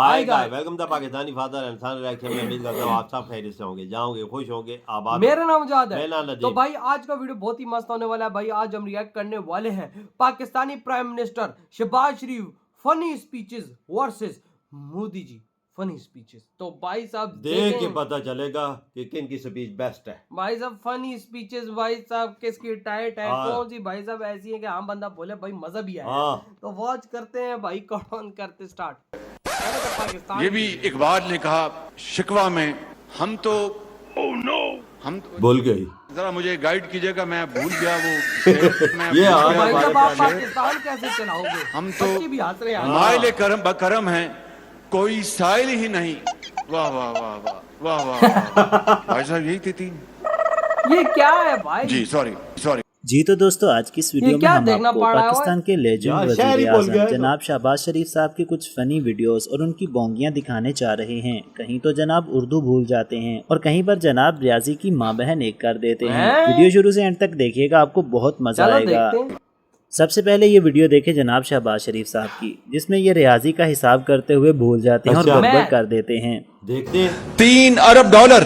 Hi guys, welcome to Pakistani father and son reaction में। उम्मीद करता हूँ आप सब खैरियत से होंगे, जाओगे, खुश होंगे, आबाद। मेरा नाम जाद है। मेरा नाम नदीम। तो भाई आज का वीडियो बहुत ही मस्त होने वाला है। भाई आज हम रिएक्ट करने वाले हैं पाकिस्तानी प्राइम मिनिस्टर शहबाज शरीफ funny speeches versus Modi ji funny speeches. तो भाई साहब देख के पता चलेगा कि किन की स्पीच बेस्ट है। भाई साहब फनी स्पीचेस भाई साहब किसकी टाइट है, कौन सी भाई साहब ऐसी है कि आम बंदा बोले भाई मजा भी आया। तो वॉच करते हैं भाई, कौन करते स्टार्ट। ये भी इकबाल ने कहा शिकवा में, हम तो हम तो बोल गई। जरा मुझे गाइड कीजिएगा, मैं भूल गया वो मैं ये भाई जब आप पाकिस्तान कैसे चलाओगे, हम तो बच्चे भी हंस रहे हैं। माइल करम बकरम है, कोई साइल ही नहीं। वाह वाह वाह वाह वाह वाह भाई साहब यही थी तीन। ये क्या है भाई? जी सॉरी सॉरी जी। तो दोस्तों आज की इस वीडियो में हम आपको पाकिस्तान के लेजेंड वज़ीर-ए-आज़म जनाब शहबाज शरीफ साहब की कुछ फनी वीडियोस और उनकी बोंगियां दिखाने जा रहे हैं। कहीं तो जनाब उर्दू भूल जाते हैं और कहीं पर जनाब रियाजी की माँ बहन एक कर देते हैं। वीडियो शुरू से एंड तक देखिएगा, आपको बहुत मजा आएगा। सबसे पहले ये वीडियो देखे जनाब शहबाज शरीफ साहब की, जिसमें ये रियाजी का हिसाब करते हुए भूल जाते हैं और गड़बड़ कर देते हैं। देखते 3 अरब डॉलर,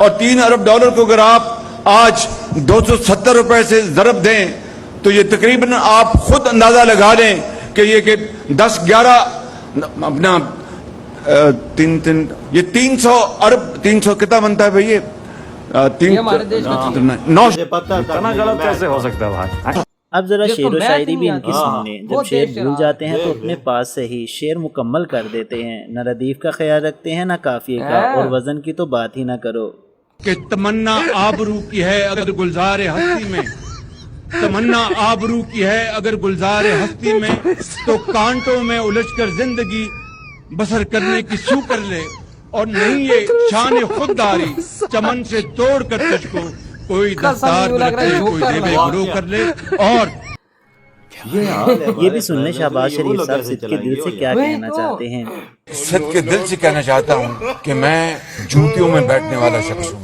और 3 अरब डॉलर को अगर आप आज 270 रुपए से ज़रब दें तो ये तकरीबन आप खुद अंदाजा लगा लें कि ये कि 10-11 अपना 300 अरब 300 कितना बनता है भाई? ये 9 इतना गलत कैसे हो सकता है भाई? अब जरा शेर व शायरी भी इनकी सुन लें। जब शेर भूल जाते हैं तो अपने पास से ही शेर मुकम्मल कर देते हैं। न रदीफ का ख्याल रखते हैं न काफिये का, और वजन की तो बात ही ना करो। कि तमन्ना आबरू की है अगर गुलजार हस्ती में, तमन्ना आबरू की है अगर गुलजार हस्ती में, तो कांटों में उलझकर जिंदगी बसर करने की शू कर ले, और नहीं ये शान खुददारी चमन से तोड़ कर तुझको कोई दस्तार कोई देवे गुरु कर ले। और ये भी सुनने शहबाज शरीफ साहब सिद्ध के दिल से क्या कहना चाहते हैं। सिद्ध के दिल से कहना चाहता हूँ कि मैं जूतियों में बैठने वाला शख्स हूँ।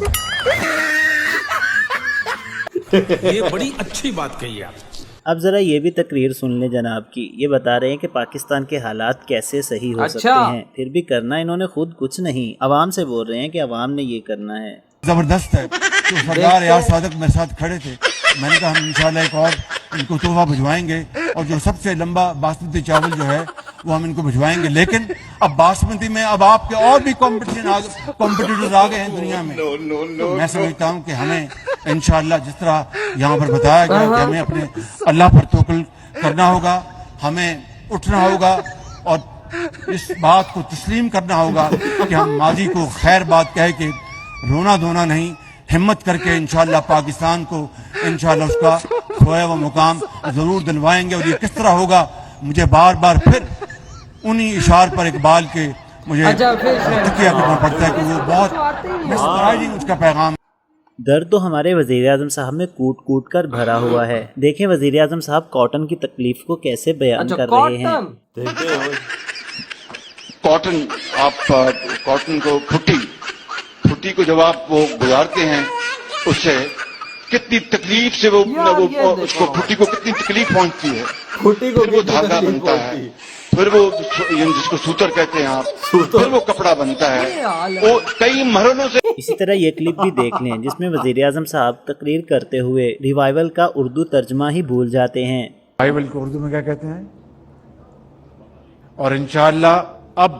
ये बड़ी अच्छी बात कही आप। अब जरा ये भी तकरीर सुन ले जनाब की। ये बता रहे हैं कि पाकिस्तान के हालात कैसे सही हो सकते हैं, फिर भी करना इन्होंने खुद कुछ नहीं, अवाम से बोल रहे हैं कि अवाम ने ये करना है। जबरदस्त है। तो सरदार यार सादक मेरे साथ खड़े थे, मैंने कहा हम इंशाल्लाह एक और इनको तोहफा भिजवाएंगे, और जो सबसे लंबा बासमती चावल जो है वो हम इनको भिजवाएंगे। लेकिन अब बासमती में अब आपके और भी कॉम्पिटिटर्स आ गए हैं दुनिया में। तो मैं समझता हूँ कि हमें इंशाल्लाह जिस तरह यहाँ पर बताया गया कि हमें अपने अल्लाह पर तवक्कुल करना होगा, हमें उठना होगा और इस बात को तस्लीम करना होगा कि हम माजी को खैर बात कह के रोना धोना नहीं, हिम्मत करके इंशाल्लाह पाकिस्तान को इंशाल्लाह उसका खोया हुआ मुकाम जरूर दिलवाएंगे। और ये किस तरह होगा, मुझे बार बार फिर उन्हीं इशार पर इकबाल के मुझे तकिया करना पड़ता है कि वो बहुत मिसगाइडिंग उसका पैगाम। दर्द तो हमारे वज़ीर-ए-आज़म साहब में कूट कूट कर भरा हुआ है। देखें वज़ीर-ए-आज़म साहब कॉटन की तकलीफ को कैसे बयान कर रहे हैं। कॉटन, आप कॉटन को फुट्टी को जब आप वो गुजारते हैं, उससे कितनी तकलीफ से वो उसको फुट्टी को कितनी तकलीफ पहुंचती है। फिर वो धागा बनता है, फिर वो जिसको सूतर कहते हैं आप, फिर वो कपड़ा बनता है, वो कई मरहलों से। इसी तरह ये क्लिप भी देख लें जिसमें वज़ीर-ए-आज़म साहब तकरीर करते हुए रिवाइवल का उर्दू तर्जमा ही भूल जाते हैं। रिवाइवल को उर्दू में क्या कहते हैं? और इंशाअल्लाह अब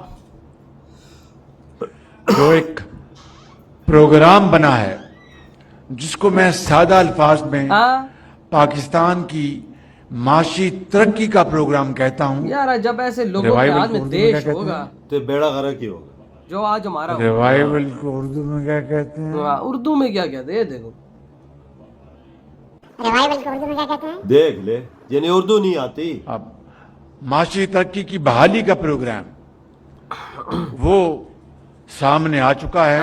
जो एक प्रोग्राम बना है जिसको मैं सादा अल्फाज में पाकिस्तान की माशी तरक्की का प्रोग्राम कहता हूँ। यार जब ऐसे लोगों के हाथ में देश होगा तो बेड़ा गर्क ही होगा। जो आज हमारा रिवाइवल को उर्दू में क्या कहते हैं? उर्दू में क्या कहते हैं? देखो रिवाइवल को उर्दू में क्या कहते हैं? देख ले, जिन्हें उर्दू नहीं आती। अब माशी तरक्की की बहाली का प्रोग्राम वो सामने आ चुका है,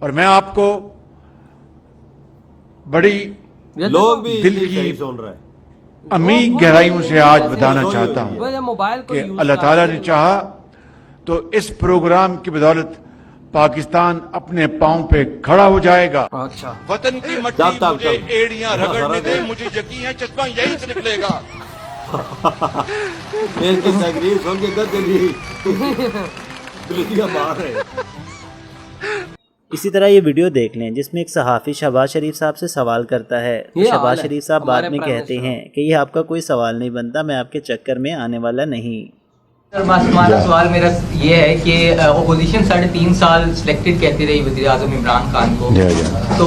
और मैं आपको बड़ी लोग भी दिल की सुन रहे हैं, अमीर गहराइयों से आज बताना चाहता हूँ कि अल्लाह ताला ने चाहा तो इस प्रोग्राम की बदौलत पाकिस्तान अपने पांव पे खड़ा हो जाएगा। अच्छा, वतन की मट्टी मुझे एड़ियां रगड़ने दे, मुझे यकीन है चश्मा यहीं से निकलेगा। फिर की तकरीर सुन के गद्दिया बाहर है। इसी तरह ये वीडियो देख लें जिसमें एक सहाफ़ी शहबाज शरीफ साहब से सवाल करता है। शहबाज शरीफ साहब बाद में कहते हैं कि ये आपका कोई सवाल नहीं बनता, मैं आपके चक्कर में आने वाला नहीं। हमारा सवाल मेरा ये है कि अपोजिशन 3.5 साल सिलेक्टेड कहती रही वज़ीर आज़म इमरान खान को, तो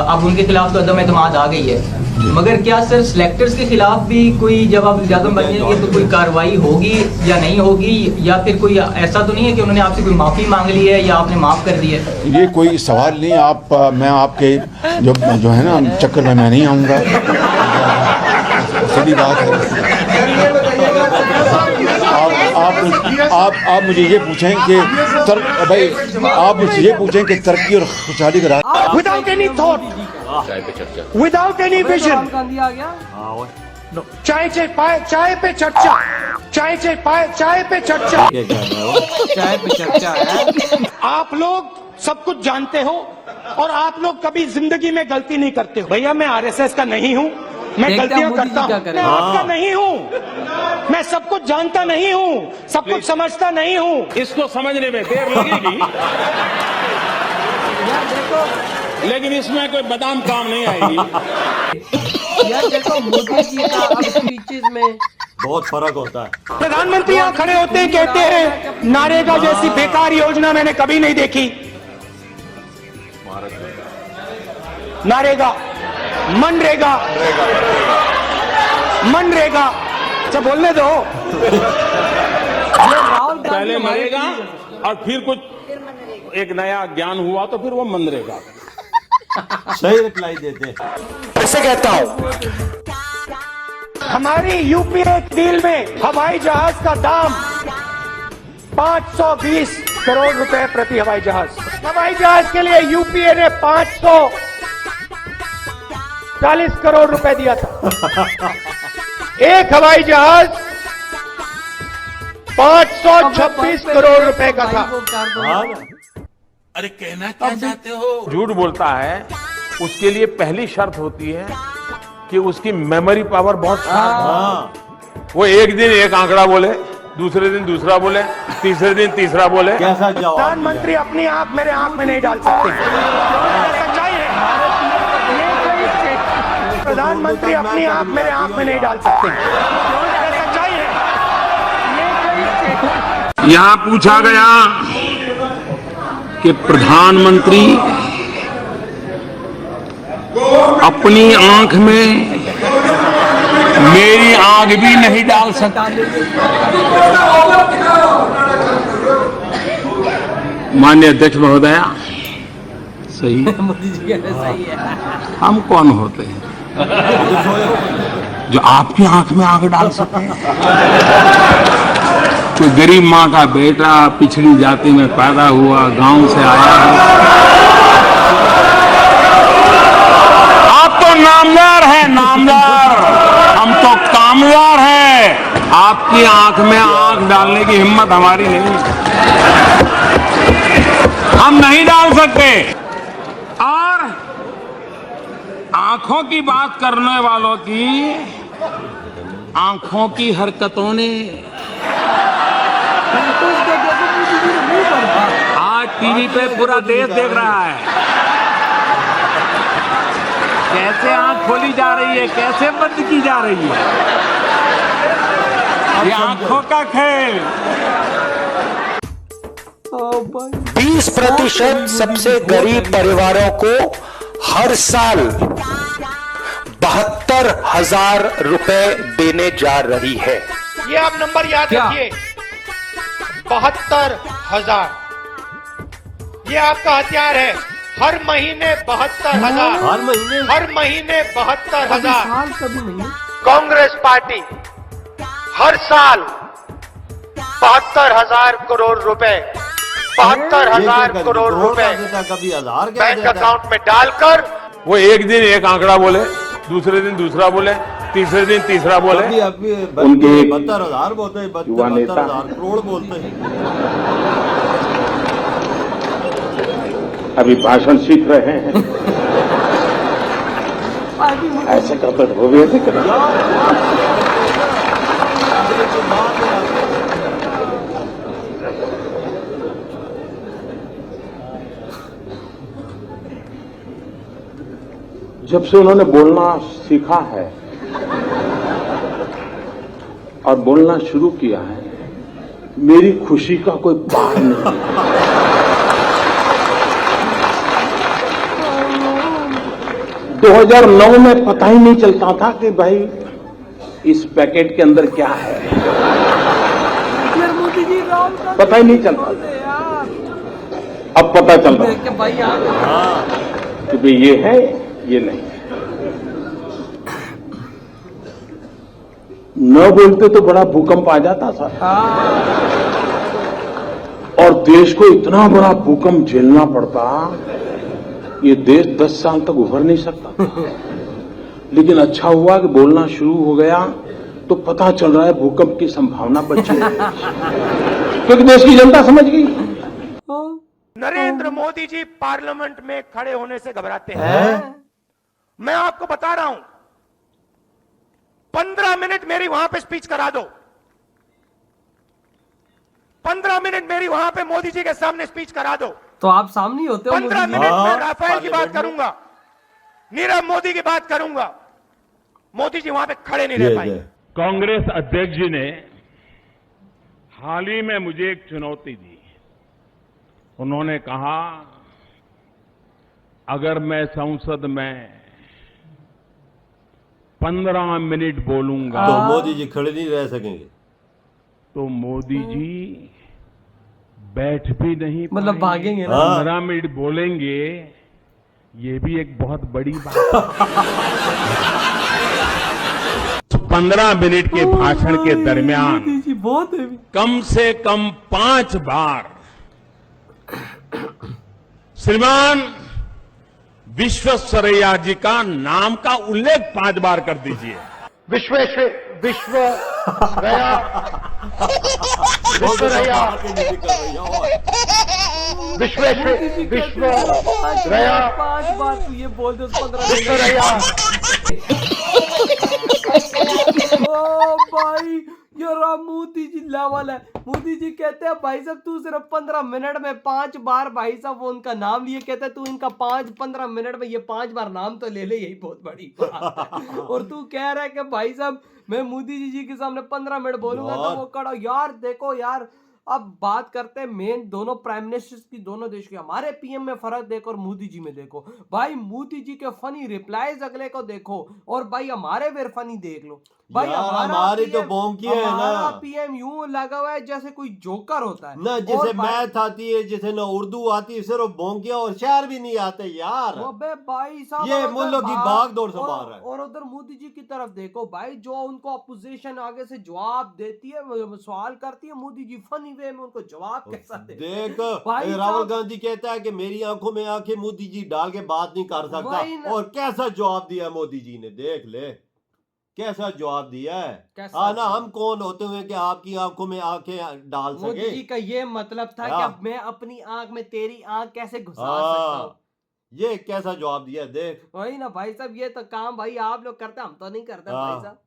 अब उनके खिलाफ तो अदम एतमाद आ गई है, मगर क्या सर सिलेक्टर्स के खिलाफ भी कोई जब आप वज़ीर आज़म बनेंगे तो कोई कार्रवाई होगी या नहीं होगी, या फिर कोई ऐसा तो नहीं है कि उन्होंने आपसे कोई माफ़ी मांग ली है या आपने माफ़ कर दी है? ये कोई सवाल नहीं। मैं आपके जो है ना चक्कर में मैं नहीं आऊँगा, सीधी बात है। आप मुझे ये पूछें कि आप मुझे ये पूछें कि तरक्की और खुशहाली का रास्ता without any thought, without any vision, Gandhi आ गया। चाय पे चर्चा, चाय पे चर्चा, चाय पे चर्चा है। आप लोग सब कुछ जानते हो और आप लोग कभी जिंदगी में गलती नहीं करते हो। भैया मैं आरएसएस का नहीं हूँ, मैं गलतियां करता हूँ, मैं आपका नहीं हूँ, मैं सब कुछ जानता नहीं हूँ, सब कुछ समझता नहीं हूँ। इसको समझने में देर लगेगी, लेकिन इसमें कोई बादाम काम नहीं आएगी। यार देखो मोदी जी का अब स्पीचेस में बहुत फर्क होता है। प्रधानमंत्री यहाँ खड़े होते हैं, कहते हैं नारेगा जैसी बेकार योजना मैंने कभी नहीं देखी। नारेगा, मनरेगा, मनरेगा, अच्छा बोलने दो। पहले मरेगा और फिर कुछ एक नया ज्ञान हुआ तो फिर वो मनरेगा। सही रिप्लाई देते हैं। ऐसे कहता हूं, हमारी यूपीए डील में हवाई जहाज का दाम 520 करोड़ रुपए प्रति हवाई जहाज। हवाई जहाज के लिए यूपीए ने 540 करोड़ रुपए दिया था। एक हवाई जहाज 526 करोड़ रुपए का था। अरे कहना क्या चाहते हो? झूठ बोलता है उसके लिए पहली शर्त होती है कि उसकी मेमोरी पावर बहुत वो एक दिन एक आंकड़ा बोले, दूसरे दिन दूसरा बोले, तीसरे दिन तीसरा बोले। कैसा जवाब? प्रधानमंत्री अपनी आंख मेरे आंख में नहीं डाल सकते। सच्चाई है। प्रधानमंत्री अपनी आंख मेरे आंख में नहीं डाल सकते। सच्चाई है। यहाँ पूछा गया कि प्रधानमंत्री अपनी आंख में मेरी आंख भी नहीं डाल सकता। माननीय अध्यक्ष महोदया, सही मोदी जी कह रहे सही है। हम कौन होते हैं जो आपकी आंख में आंख डाल सकते हैं? कोई गरीब माँ का बेटा पिछड़ी जाति में पैदा हुआ, गांव से आया है। आप तो नामदार हैं, नामदार, हम तो कामदार हैं। आपकी आंख में आंख डालने की हिम्मत हमारी नहीं, हम नहीं डाल सकते। और आंखों की बात करने वालों की आंखों की हरकतों ने आज टीवी पे पूरा देश देख रहा है कैसे आंख खोली जा रही है, कैसे बंद की जा रही है। ये आंखों का खेल। 20% सबसे गरीब परिवारों को हर साल 72,000 रुपए देने जा रही है। ये आप नंबर याद रखिए, 72,000। ये आपका हथियार है। हर महीने 72,000, हर महीने 72,000। कभी नहीं। कांग्रेस पार्टी हर साल 72,000 करोड़ रुपए, 72,000 करोड़ रुपए कभी 1000 बैंक अकाउंट में डालकर वो एक दिन एक आंकड़ा बोले, दूसरे दिन दूसरा बोले, तीसरे दिन तीसरा बोले। अभी 72,000 बोलते हैं, 72,000 करोड़ बोलते हैं। अभी भाषण सीख रहे हैं। ऐसे करते हो भी जब से उन्होंने बोलना सीखा है और बोलना शुरू किया है, मेरी खुशी का कोई पार नहीं है। 2009 में पता ही नहीं चलता था कि भाई इस पैकेट के अंदर क्या है, पता ही नहीं चलता था। अब पता चल रहा है कि भाई ये है, ये नहीं है। न बोलते तो बड़ा भूकंप आ जाता था और देश को इतना बड़ा भूकंप झेलना पड़ता, ये देश 10 साल तक उभर नहीं सकता। लेकिन अच्छा हुआ कि बोलना शुरू हो गया तो पता चल रहा है भूकंप की संभावना बची है, क्योंकि देश की जनता समझ गई। नरेंद्र मोदी जी पार्लियामेंट में खड़े होने से घबराते हैं। मैं आपको बता रहा हूं, 15 मिनट मेरी वहां पे स्पीच करा दो, 15 मिनट मेरी वहां पे मोदी जी के सामने स्पीच करा दो, तो आप सामने होते हो। 15 मिनट में राफेल की बात करूंगा, नीरव मोदी की बात करूंगा, मोदी जी वहां पे खड़े नहीं रह पाएंगे। कांग्रेस अध्यक्ष जी ने हाल ही में मुझे एक चुनौती दी। उन्होंने कहा, अगर मैं संसद में 15 मिनट बोलूंगा तो मोदी जी खड़े नहीं रह सकेंगे। तो मोदी जी बैठ भी नहीं, मतलब भागेंगे ना। 15 मिनट बोलेंगे, ये भी एक बहुत बड़ी बात है। 15 मिनट के भाषण के दरमियान बहुत है। कम से कम 5 बार श्रीमान विश्वेश्वरैया जी का नाम का उल्लेख 5 बार कर दीजिए। विश्वेश्वरैया 5 बार तू ये बोल दो 15 ओ भाई, ये मोदी जी लेवल है। मोदी जी कहते हैं भाई साहब तू सिर्फ 15 मिनट में 5 बार भाई साहब वो उनका नाम लिए, कहते हैं तू इनका 15 मिनट में ये 5 बार नाम तो ले ले, यही बहुत बड़ी बात है। और तू कह रहा है कि भाई साहब मैं मोदी जी के सामने 15 मिनट बोलूंगा तो वो कड़ा। यार देखो यार, अब बात करते हैं मेन दोनों प्राइम मिनिस्टर्स की, दोनों देश के। हमारे पीएम में फर्क देखो और मोदी जी में देखो भाई। मोदी जी के फनी रिप्लाईज अगले को देखो और भाई हमारे फिर फनी देख लो भाई। हमारी तो बोंकी है ना। पीएम यूं लगा हुआ है जैसे कोई जोकर होता है ना, जिसे मैथ आती है, जिसे ना उर्दू आती है, सिर्फ बोंकिया और शहर भी नहीं आते यार। अबे भाई साहब, ये मुल्क की भाग दौड़ से बाहर है। और उधर मोदी जी की तरफ देखो भाई, जो उनको अपोजिशन आगे से जवाब देती है, सवाल करती है, मोदी जी फनी वे में उनको जवाब कैसा देते हैं। देख राहुल गांधी कहता है कि मेरी आंखों में आंखें मोदी जी डाल के बात नहीं कर सकता, और कैसा जवाब दिया मोदी जी ने, देख ले कैसा जवाब दिया है। ना हम कौन होते हुए कि आपकी आंखों में आंखें डाल सके। मोदी जी का ये मतलब था कि अब मैं अपनी आंख में तेरी आंख कैसे घुसा सकता हूं। ये कैसा जवाब दिया, देख। वही ना भाई साहब, ये तो काम भाई आप लोग करते, हम तो नहीं करते भाई साहब।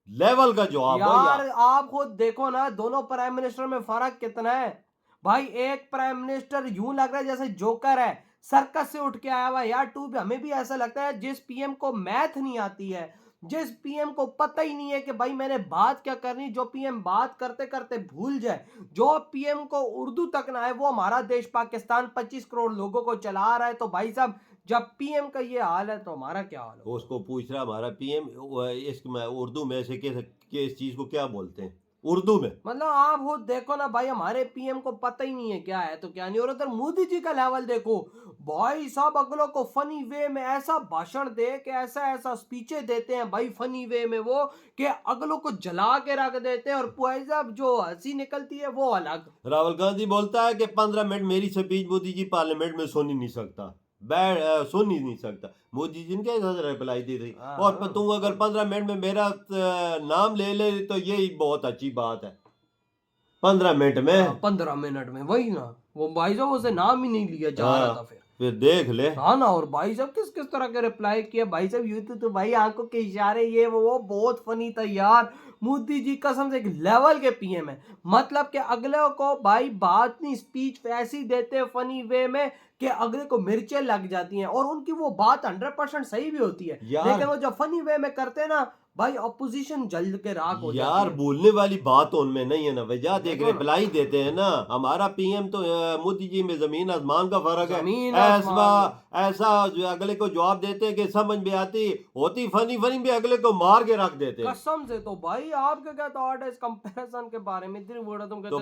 लेवल का जवाब यार आप खुद देखो ना, दोनों प्राइम मिनिस्टर में फर्क कितना है भाई। एक प्राइम मिनिस्टर यूं लग रहा है जैसे जोकर है, सर्कस से उठ के आया हुआ यार। टू हमें भी ऐसा लगता है, जिस पीएम को मैथ नहीं आती है, जिस पीएम को पता ही नहीं है कि भाई मैंने बात क्या करनी, जो पीएम बात करते करते भूल जाए, जो पीएम को उर्दू तक ना है, वो हमारा देश पाकिस्तान 25 करोड़ लोगों को चला रहा है। तो भाई साहब जब पीएम का ये हाल है तो हमारा क्या हाल है। उसको पूछ रहा हमारा पीएम इसमें उर्दू में से किस चीज को क्या बोलते हैं उर्दू में। मतलब आप वो देखो ना भाई, हमारे पीएम को पता ही नहीं है क्या है तो क्या नहीं। और उधर मोदी जी का लेवल देखो भाई साहब, अगलों को फनी वे में ऐसा भाषण दे के ऐसा स्पीचें देते हैं भाई फनी वे में, वो कि अगलों को जला के रख देते हैं। और भाई साहब जो हंसी निकलती है वो अलग। राहुल गांधी बोलता है कि 15 मिनट मेरी स्पीच मोदी जी पार्लियामेंट में सुन ही नहीं सकता, सुन ही नहीं सकता। मोदी जी ने रिप्लाई दी थी, और तू अगर 15 मिनट में मेरा नाम ले ले तो यही बहुत अच्छी बात है। 15 मिनट में 15 मिनट में वही ना, वो भाई साहब उसे नाम ही नहीं लिया जा रहा था। फिर देख ले। हाँ ना, और भाई साहब किस किस तरह के रिप्लाई किया भाई साहब। यूं तो भाई आंखों के इशारे ये वो बहुत फनी था यार। मोदी जी कसम से एक लेवल के पीएम है। मतलब कि अगले को भाई बात नहीं, स्पीच ऐसी देते हैं फनी वे में कि अगले को मिर्चें लग जाती हैं, और उनकी वो बात 100% सही भी होती है, लेकिन वो जो फनी वे में करते हैं ना भाई, ऑपोजिशन जल के राख हो जाती है। यार बोलने वाली बात उनमें नहीं है ना भैया, देख रिप्लाई देते हैं ना। हमारा पीएम तो मोदी जी में जमीन आसमान का फर्क है। ऐसा जो अगले को जवाब देते हैं कि समझ में आती होती, फनी फनी भी अगले को मार के रख देते हैं कसम से। तो भाई आपका क्या थॉट है इस कंपैरिजन के बारे में? इतनी वर्ड तुम कहते तो